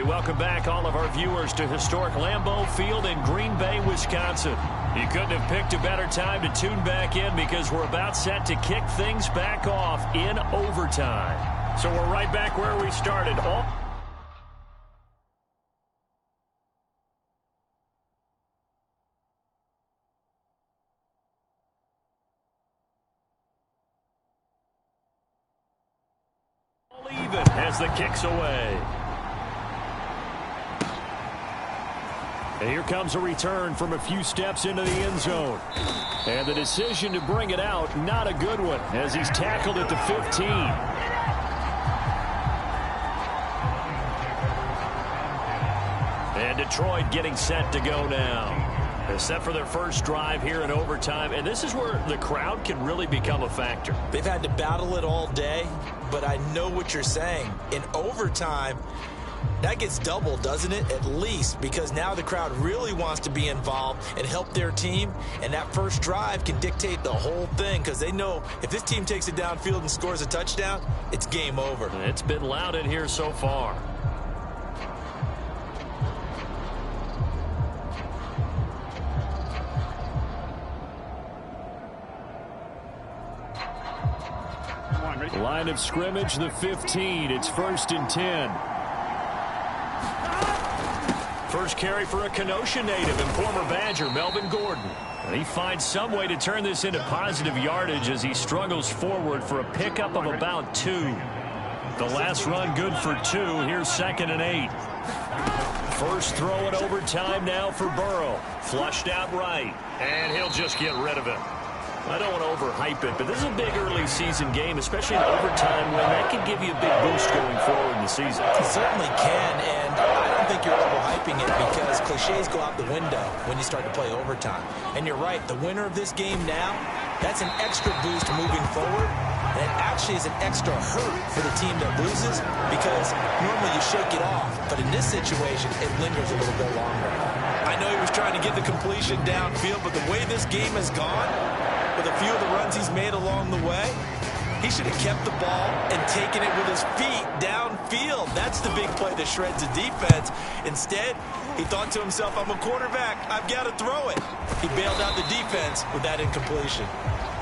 We welcome back all of our viewers to historic Lambeau Field in Green Bay, Wisconsin. You couldn't have picked a better time to tune back in because we're about set to kick things back off in overtime. So we're right back where we started. Even as the kick's away. And here comes a return from a few steps into the end zone. And the decision to bring it out, not a good one, as he's tackled at the 15. And Detroit getting set to go now. They're set for their first drive here in overtime, and this is where the crowd can really become a factor. They've had to battle it all day, but I know what you're saying. In overtime, that gets doubled, doesn't it? At least, because now the crowd really wants to be involved and help their team, and that first drive can dictate the whole thing because they know if this team takes it downfield and scores a touchdown, it's game over. It's been loud in here so far. Line of scrimmage, the 15. It's 1st and 10. First carry for a Kenosha native and former Badger, Melvin Gordon. And he finds some way to turn this into positive yardage as he struggles forward for a pickup of about 2. The last run good for 2. Here's 2nd and 8. First throw in overtime now for Burrow. Flushed out right. And he'll just get rid of it. I don't want to overhype it, but this is a big early season game, especially in overtime, when that can give you a big boost going forward in the season. It certainly can, and I don't think you're overhyping it because cliches go out the window when you start to play overtime. And you're right, the winner of this game now, that's an extra boost moving forward, and it actually is an extra hurt for the team that loses because normally you shake it off, but in this situation, it lingers a little bit longer. I know he was trying to get the completion downfield, but the way this game has gone, with a few of the runs he's made along the way, he should have kept the ball and taken it with his feet downfield. That's the big play that shreds the defense. Instead, he thought to himself, I'm a quarterback. I've got to throw it. He bailed out the defense with that incompletion.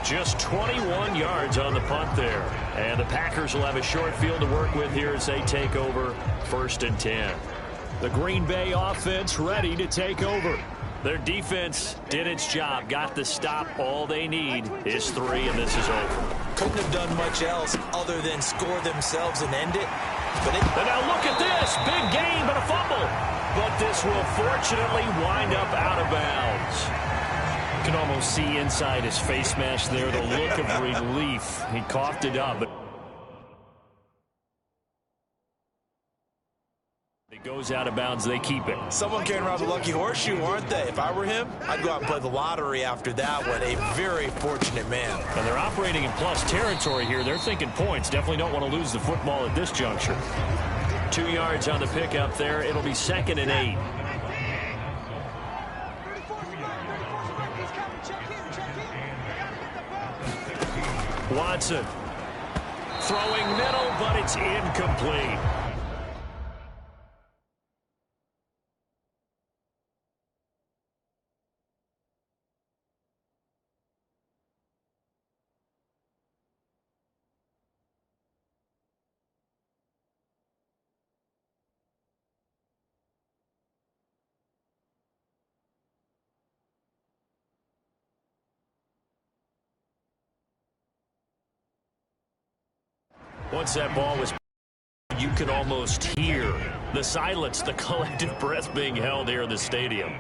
Just 21 yards on the punt there. And the Packers will have a short field to work with here as they take over 1st and 10. The Green Bay offense ready to take over. Their defense did its job, got the stop. All they need is 3, and this is over. Couldn't have done much else other than score themselves and end it. And now look at this. Big gain, but a fumble. But this will fortunately wind up out of bounds. You can almost see inside his face mask there the look of relief. He coughed it up, but it goes out of bounds. They keep it. Someone carrying around the lucky horseshoe, aren't they? If I were him, I'd go out and play the lottery after that one. A very fortunate man. And they're operating in plus territory here. They're thinking points. Definitely don't want to lose the football at this juncture. 2 yards on the pickup there. It'll be 2nd and 8. Watson throwing middle, but it's incomplete. Once that ball was, you could almost hear the silence, the collective breath being held here in the stadium.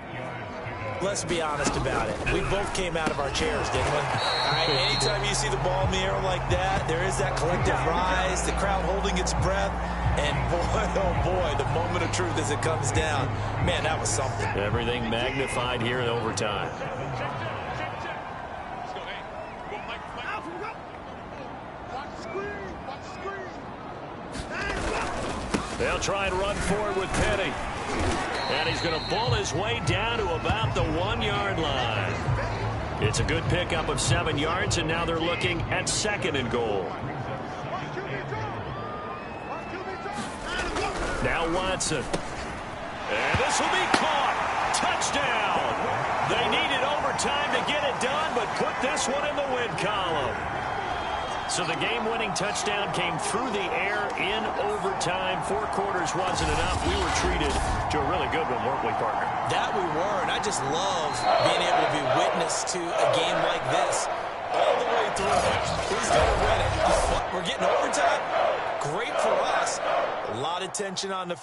Let's be honest about it. We both came out of our chairs, didn't we? All right, anytime you see the ball in the air like that, there is that collective rise, the crowd holding its breath, and boy, oh boy, the moment of truth as it comes down. Man, that was something. Everything magnified here in overtime. They'll try and run forward with Penny. And he's going to pull his way down to about the 1-yard line. It's a good pickup of 7 yards, and now they're looking at 2nd and goal. Now Watson And this will be caught. Touchdown. They needed overtime to get it done, but put this one in the win column. So the game-winning touchdown came through the air in overtime. 4 quarters wasn't enough. We were treated to a really good one, weren't we, partner? That we were, and I just love being able to be witness to a game like this. All the way through. Who's going to win it? What? We're getting overtime? Great for us. A lot of tension on the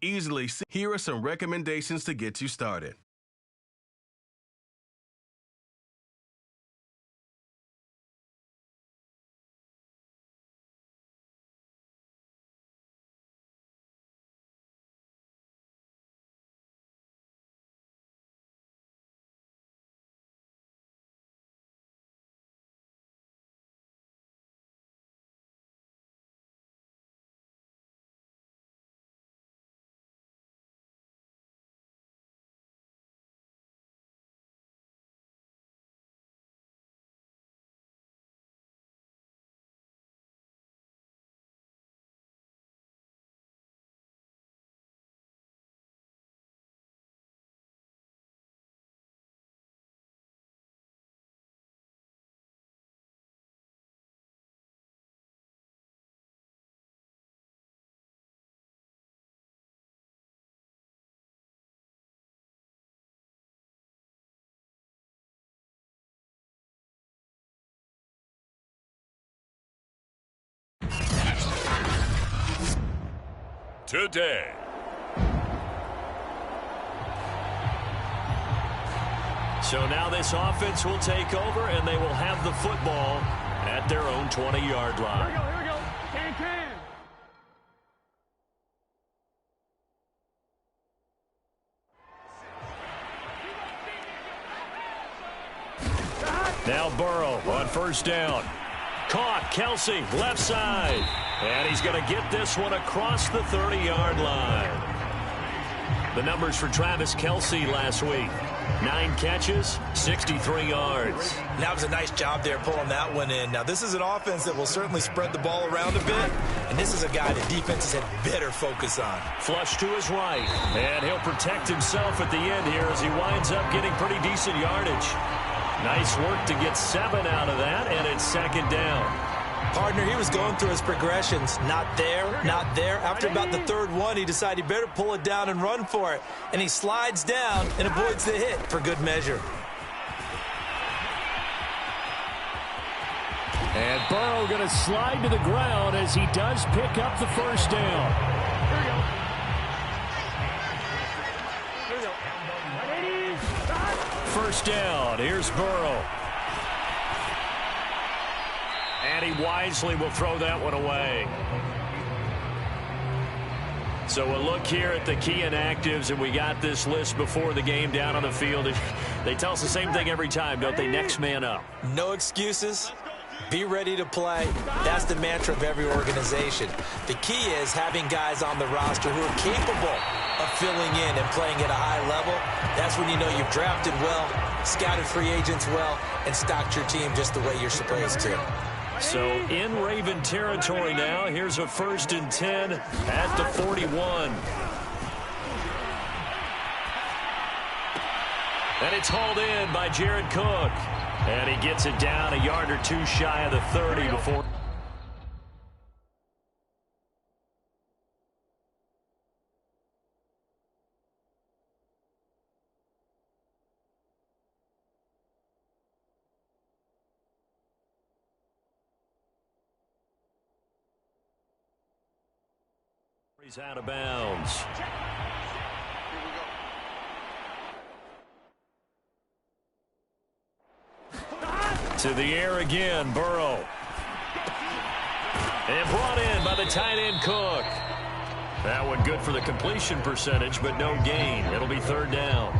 easily see. Here are some recommendations to get you started. Today. So now this offense will take over, and they will have the football at their own 20-yard line. Here we go. Now Burrow on first down. Caught, Kelsey, left side. And he's going to get this one across the 30-yard line. The numbers for Travis Kelsey last week. 9 catches, 63 yards. That was a nice job there pulling that one in. Now, this is an offense that will certainly spread the ball around a bit, and this is a guy that defenses had better focus on. Flush to his right, and he'll protect himself at the end here as he winds up getting pretty decent yardage. Nice work to get 7 out of that, and it's second down. Partner, he was going through his progressions. Not there, not there. After about the third one, he decided he better pull it down and run for it. And he slides down and avoids the hit for good measure. And Burrow going to slide to the ground as he does pick up the first down. First down, here's Burrow. And he wisely will throw that one away. So we'll look here at the key inactives, and we got this list before the game down on the field. They tell us the same thing every time, don't they? Next man up. No excuses. Be ready to play. That's the mantra of every organization. The key is having guys on the roster who are capable of filling in and playing at a high level. That's when you know you've drafted well, scouted free agents well, and stocked your team just the way you're supposed to. So in Raven territory now. Here's a 1st and 10 at the 41. And it's hauled in by Jared Cook. And he gets it down a yard or two shy of the 30 before. He's out of bounds. To the air again, Burrow. And brought in by the tight end Cook. That one good for the completion percentage, but no gain. It'll be 3rd down.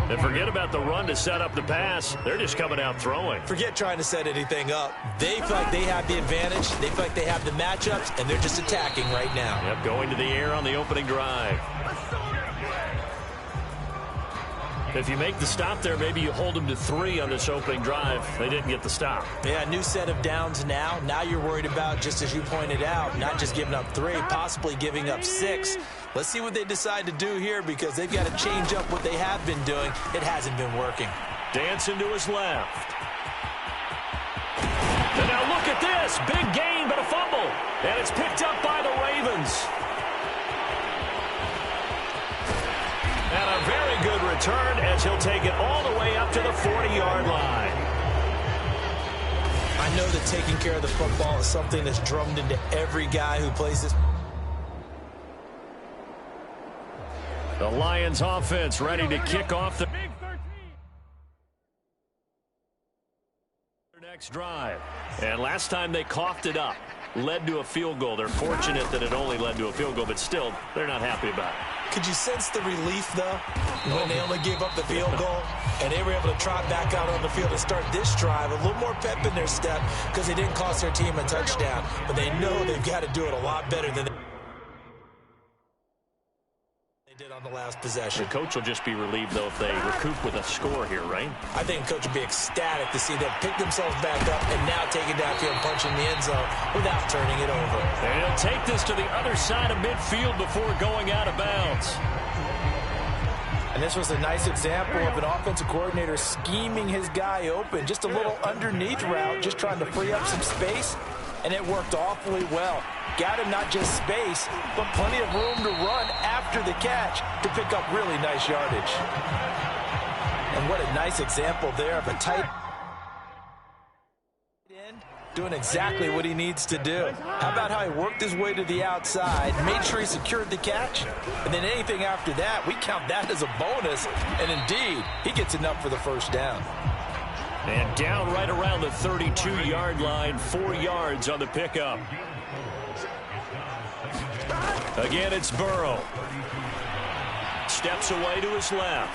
And forget about the run to set up the pass. They're just coming out throwing. Forget trying to set anything up. They feel like they have the advantage. They feel like they have the matchups, and they're just attacking right now. Yep, going to the air on the opening drive. If you make the stop there, maybe you hold them to 3 on this opening drive. They didn't get the stop. Yeah, new set of downs now. Now you're worried about, just as you pointed out, not just giving up 3, possibly giving up 6. Let's see what they decide to do here, because they've got to change up what they have been doing. It hasn't been working. Dancing to his left. And now look at this. Big gain, but a fumble. And it's picked up by the Ravens. And a very good return as he'll take it all the way up to the 40-yard line. I know that taking care of the football is something that's drummed into every guy who plays this. The Lions offense ready to kick off the next drive. And last time they coughed it up, led to a field goal. They're fortunate that it only led to a field goal, but still, they're not happy about it. Could you sense the relief, though, when they only gave up the field goal and they were able to trot back out on the field and start this drive? A little more pep in their step because they didn't cost their team a touchdown, but they know they've got to do it a lot better than they did on the last possession. The coach will just be relieved, though, if they recoup with a score here, right? I think the coach would be ecstatic to see them pick themselves back up and now take it downfield and punch in the end zone without turning it over. And he'll take this to the other side of midfield before going out of bounds. And this was a nice example of an offensive coordinator scheming his guy open. Just a little underneath route, just trying to free up some space, and it worked awfully well. Got him not just space, but plenty of room to run after the catch to pick up really nice yardage. And what a nice example there of a tight end doing exactly what he needs to do. How about how he worked his way to the outside, made sure he secured the catch, and then anything after that, we count that as a bonus. And indeed, he gets enough for the first down. And down right around the 32-yard line, 4 yards on the pickup. Again, it's Burrow. Steps away to his left.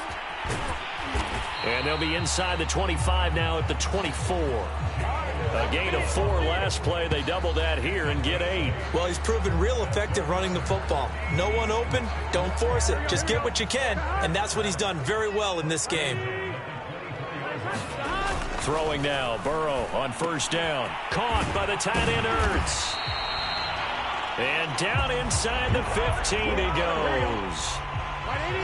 And they'll be inside the 25 now at the 24. A gain of 4 last play. They double that here and get 8. Well, he's proven real effective running the football. No one open, don't force it. Just get what you can, and that's what he's done very well in this game. Throwing now, Burrow on first down. Caught by the tight end Ertz. And down inside the 15 he goes.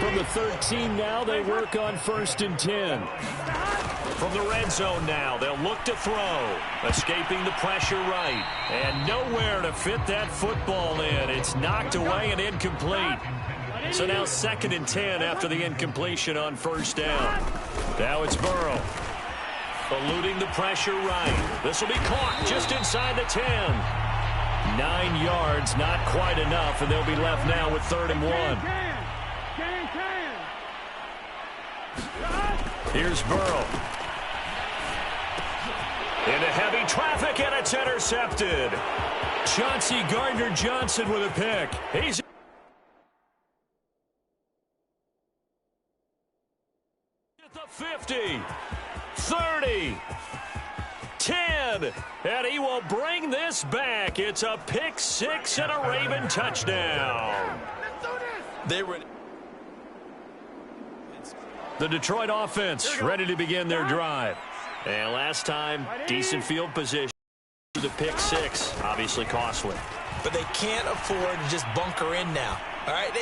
From the 13 now, they work on 1st and 10. From the red zone now, they'll look to throw. Escaping the pressure right. And nowhere to fit that football in. It's knocked away and incomplete. So now 2nd and 10 after the incompletion on first down. Now it's Burrow. Eluding the pressure right. This will be caught just inside the 10. 9 yards, not quite enough, and they'll be left now with 3rd and 1. Here's Burrow. Into heavy traffic, and it's intercepted. Chauncey Gardner-Johnson with a pick. He's at the 50. 30, 10, and he will bring this back. It's a pick 6 and a Raven touchdown. The Detroit offense ready to begin their drive. And last time, decent field position. The pick 6, obviously costly. But they can't afford to just bunker in now. All right,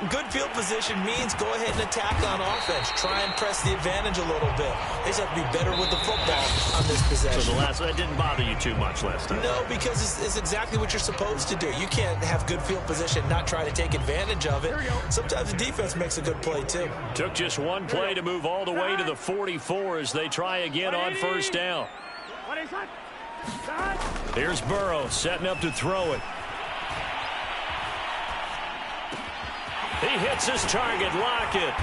good field position means go ahead and attack on offense. Try and press the advantage a little bit. They just have to be better with the football on this possession. So that didn't bother you too much last time? No, because it's exactly what you're supposed to do. You can't have good field position and not try to take advantage of it. Sometimes the defense makes a good play, too. Took just one play to move all the way to the 44 as they try again on first down. Here's Burrow setting up to throw it. He hits his target, Lockett.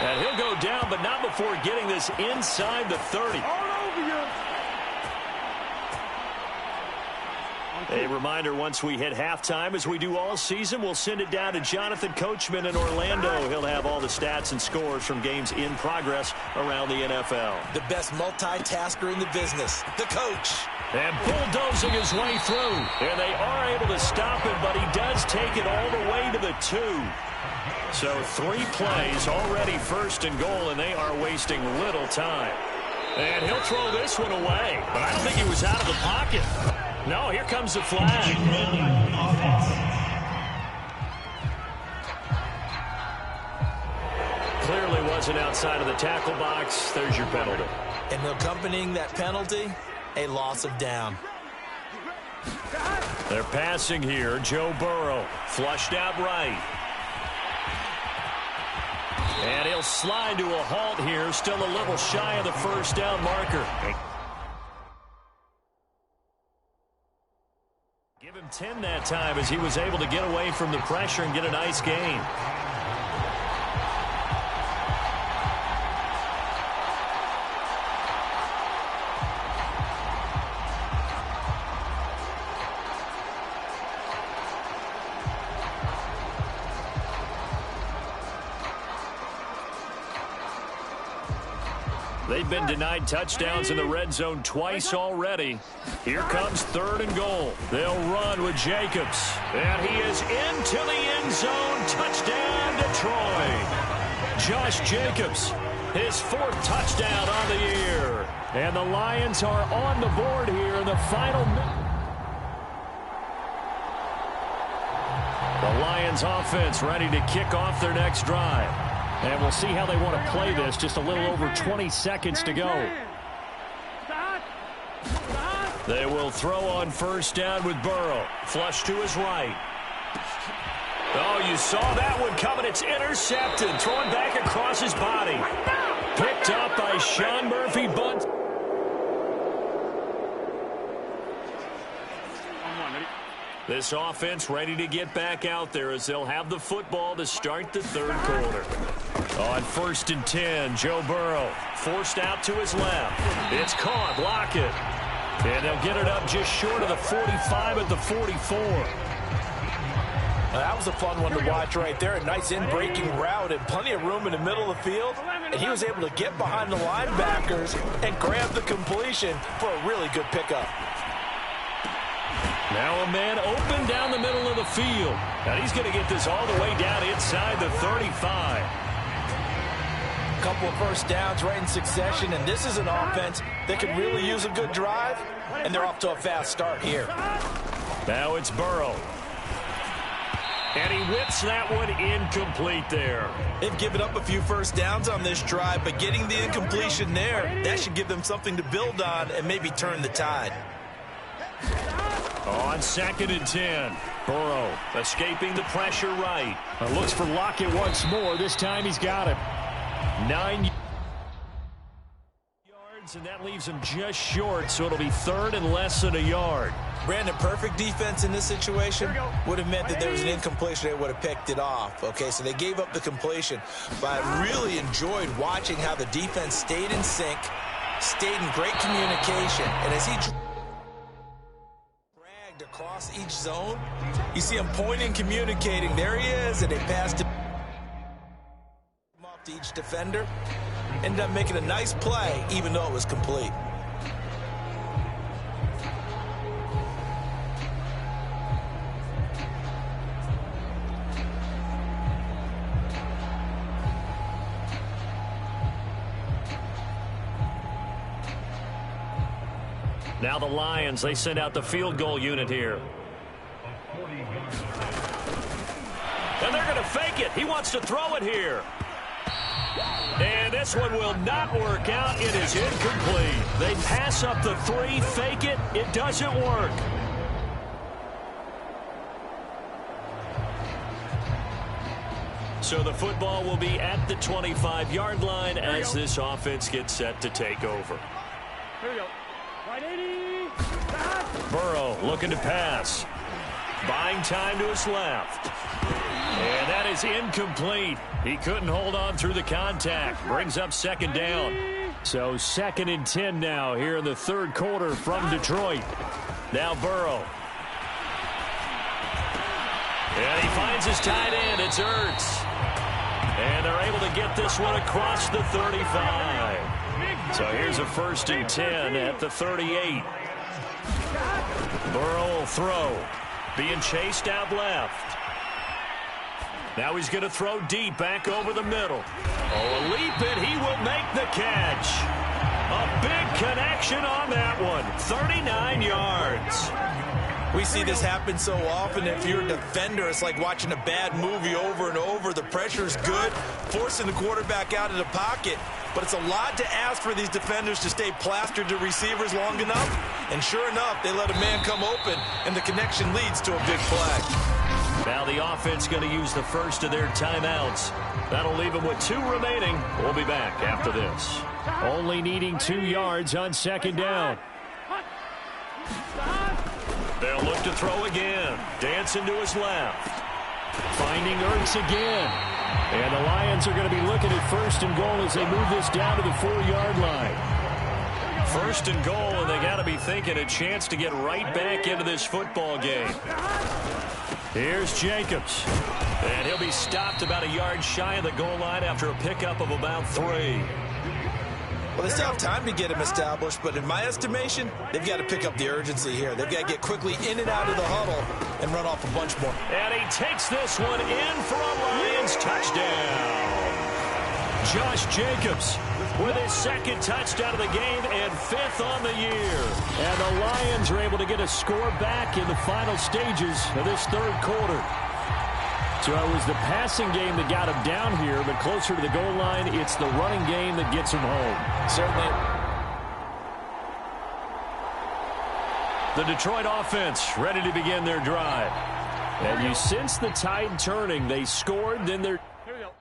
And he'll go down, but not before getting this inside the 30. A reminder, once we hit halftime, as we do all season, we'll send it down to Jonathan Coachman in Orlando. He'll have all the stats and scores from games in progress around the NFL. The best multitasker in the business, the coach. And bulldozing his way through. And they are able to stop him, but he does take it all the way to the 2. So 3 plays already 1st and goal, and they are wasting little time. And he'll throw this one away. But I don't think he was out of the pocket. No, here comes the flag. Clearly wasn't outside of the tackle box. There's your penalty. And accompanying that penalty, a loss of down. They're passing here. Joe Burrow flushed out right. And he'll slide to a halt here. Still a little shy of the first down marker. Give him 10 that time as he was able to get away from the pressure and get a nice gain. They've been denied touchdowns in the red zone twice already. Here comes 3rd and goal. They'll run with Jacobs. And he is into the end zone. Touchdown, Detroit. Josh Jacobs, his 4th touchdown on the year. And the Lions are on the board here in the final minute. The Lions offense ready to kick off their next drive. And we'll see how they want to play this. Just a little over 20 seconds to go. They will throw on 1st down with Burrow. Flush to his right. Oh, you saw that one coming. It's intercepted. Throwing back across his body. Picked up by Sean Murphy-Bunting. This offense ready to get back out there as they'll have the football to start the 3rd quarter. On 1st and 10, Joe Burrow forced out to his left. It's caught. Block it. And they'll get it up just short of the 45 at the 44. That was a fun one to watch right there. A nice in-breaking route and plenty of room in the middle of the field. And he was able to get behind the linebackers and grab the completion for a really good pickup. Now a man open down the middle of the field. And he's going to get this all the way down inside the 35. A couple of 1st downs right in succession, and this is an offense that could really use a good drive, and they're off to a fast start here. Now it's Burrow. And he whips that one incomplete there. They've given up a few 1st downs on this drive, but getting the incompletion there, that should give them something to build on and maybe turn the tide. On 2nd and 10, Burrow escaping the pressure right. Looks for Lockett once more. This time he's got him. 9 yards, and that leaves him just short, so it'll be 3rd and less than a yard. Brandon, perfect defense in this situation would have meant that there was an incompletion. They would have picked it off. Okay, so they gave up the completion. But I really enjoyed watching how the defense stayed in sync, stayed in great communication, and as he across each zone, you see him pointing, communicating. There he is, and they passed him off to each defender. Ended up making a nice play, even though it was complete. Now the Lions, they send out the field goal unit here. And they're going to fake it. He wants to throw it here. And this one will not work out. It is incomplete. They pass up the 3, fake it. It doesn't work. So the football will be at the 25-yard line as this offense gets set to take over. Here we go. Right 80. Burrow looking to pass. Buying time to his left. And that is incomplete. He couldn't hold on through the contact. Brings up 2nd down. So 2nd and 10 now here in the 3rd quarter from Detroit. Now Burrow. And he finds his tight end. It's Ertz. And they're able to get this one across the 35. So here's a 1st and 10 at the 38. Burrow will throw. Being chased out left. Now he's going to throw deep back over the middle. Oh, a leap, and he will make the catch. A big connection on that one. 39 yards. We see this happen so often. If you're a defender, it's like watching a bad movie over and over. The pressure's good, forcing the quarterback out of the pocket. But it's a lot to ask for these defenders to stay plastered to receivers long enough. And sure enough, they let a man come open, and the connection leads to a big play. Now the offense going to use the first of their timeouts. That'll leave them with 2 remaining. We'll be back after this. Only needing 2 yards on 2nd down. They'll look to throw again. Dancing to his left. Finding Ertz again. And the Lions are going to be looking at 1st and goal as they move this down to the 4-yard line. 1st and goal, and they got to be thinking a chance to get right back into this football game. Here's Jacobs. And he'll be stopped about a yard shy of the goal line after a pickup of about 3. Well, they still have time to get him established, but in my estimation, they've got to pick up the urgency here. They've got to get quickly in and out of the huddle and run off a bunch more. And he takes this one in for a Lions touchdown. Josh Jacobs with his second touchdown of the game and 5th on the year. And the Lions are able to get a score back in the final stages of this third quarter. So it was the passing game that got him down here, but closer to the goal line, it's the running game that gets him home. Certainly. The Detroit offense ready to begin their drive. And you sense the tide turning. They scored, then they're... Here we go.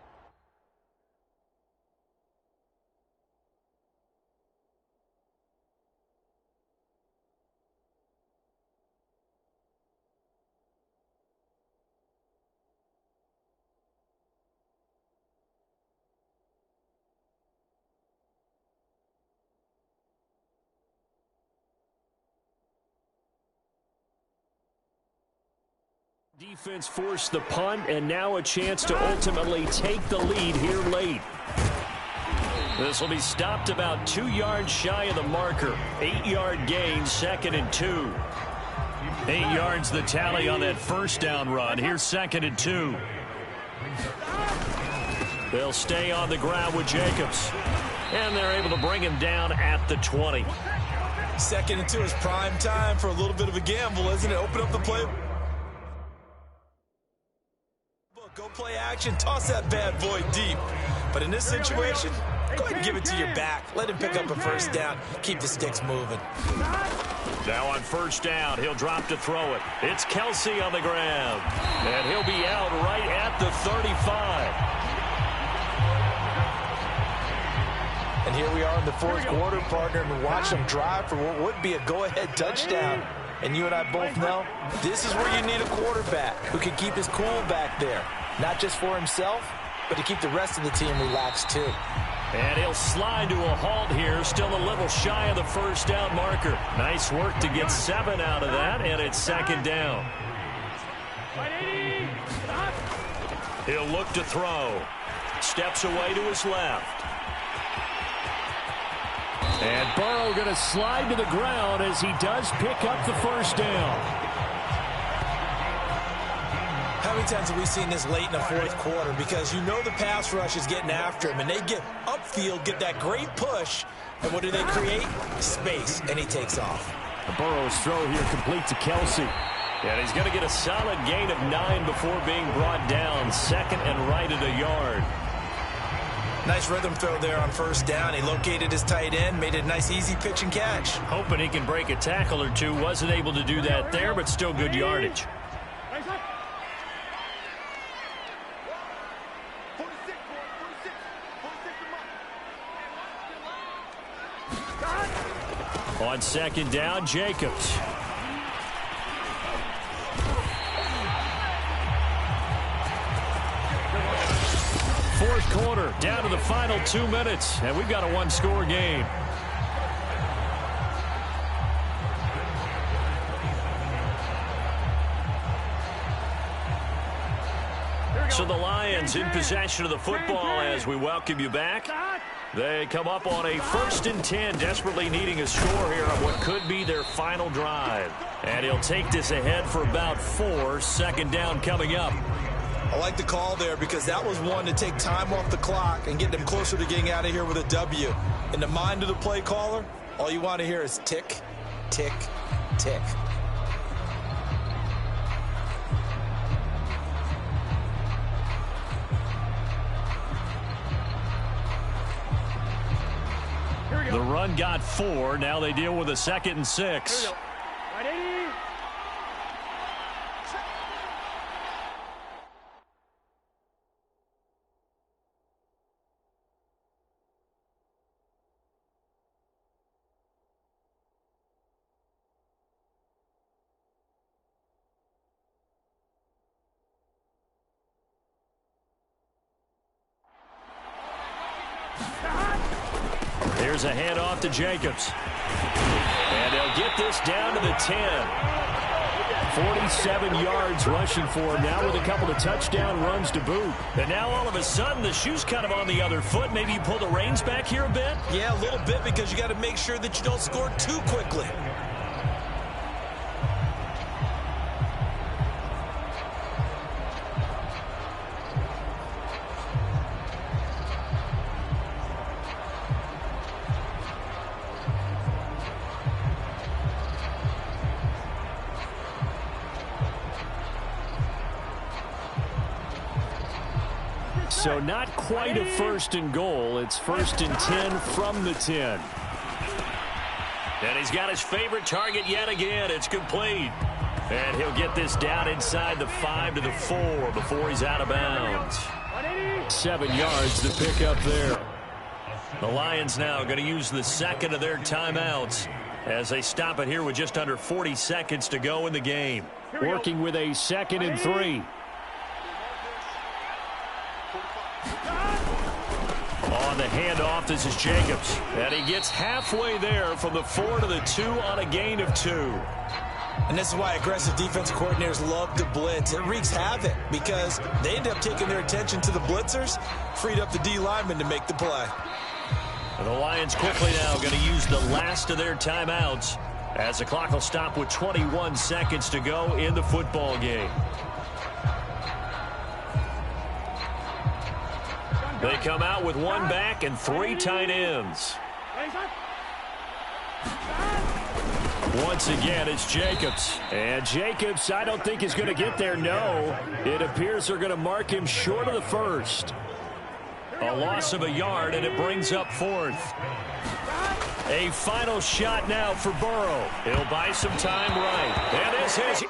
Defense forced the punt, and now a chance to ultimately take the lead here late. This will be stopped about 2 yards shy of the marker. 8-yard gain, 2nd and 2. 8 yards the tally on that first down run. Here's 2nd and 2. They'll stay on the ground with Jacobs. And they're able to bring him down at the 20. 2nd and 2 is prime time for a little bit of a gamble, isn't it? Open up the play. Go play action, toss that bad boy deep. But in this situation, go ahead and give it to your back. Let him pick up a first down. Keep the sticks moving. Now on first down, he'll drop to throw it. It's Kelsey on the ground. And he'll be out right at the 35. And here we are in the fourth quarter, partner, and watch them drive for what would be a go-ahead touchdown. And you and I both know this is where you need a quarterback who can keep his cool back there. Not just for himself, but to keep the rest of the team relaxed too. And he'll slide to a halt here, still a little shy of the first down marker. Nice work to get 7 out of that, and it's 2nd down. He'll look to throw. Steps away to his left. And Burrow going to slide to the ground as he does pick up the first down. How many times have we seen this late in the fourth quarter? Because you know the pass rush is getting after him, and they get upfield, get that great push, and what do they create? Space, and he takes off. Burrow's throw here complete to Kelsey. And he's going to get a solid gain of 9 before being brought down. 2nd and right at a yard. Nice rhythm throw there on first down. He located his tight end, made it a nice easy pitch and catch. Hoping he can break a tackle or two. Wasn't able to do that there, but still good yardage. On 2nd down, Jacobs. Fourth quarter, down to the final 2 minutes, and we've got a 1-score game. So the Lions in possession of the football as we welcome you back. They come up on a 1st and 10, desperately needing a score here on what could be their final drive. And he'll take this ahead for about 4. 2nd down coming up. I like the call there because that was one to take time off the clock and get them closer to getting out of here with a W. In the mind of the play caller, all you want to hear is tick, tick, tick. The run got 4. Now they deal with a 2nd and 6. Right 80. Here's a handoff to Jacobs. And they'll get this down to the 10. 47 yards rushing for him now with a couple of touchdown runs to boot. And now all of a sudden the shoe's kind of on the other foot. Maybe you pull the reins back here a bit? Yeah, a little bit, because you got to make sure that you don't score too quickly. So not quite a first and goal. It's first and 10 from the 10. And he's got his favorite target yet again. It's complete. And he'll get this down inside the 5 to the 4 before he's out of bounds. 7 yards to pick up there. The Lions now going to use the second of their timeouts as they stop it here with just under 40 seconds to go in the game. Working with a 2nd and 3. On the handoff, this is Jacobs. And he gets halfway there from the 4 to the 2 on a gain of 2. And this is why aggressive defensive coordinators love to blitz. It wreaks havoc because they end up taking their attention to the blitzers, freed up the D lineman to make the play. And the Lions quickly now going to use the last of their timeouts as the clock will stop with 21 seconds to go in the football game. They come out with 1 back and 3 tight ends. Once again, it's Jacobs. And Jacobs, I don't think is going to get there, no. It appears they're going to mark him short of the first. A loss of a yard, and it brings up 4th. A final shot now for Burrow. He'll buy some time right. And this is...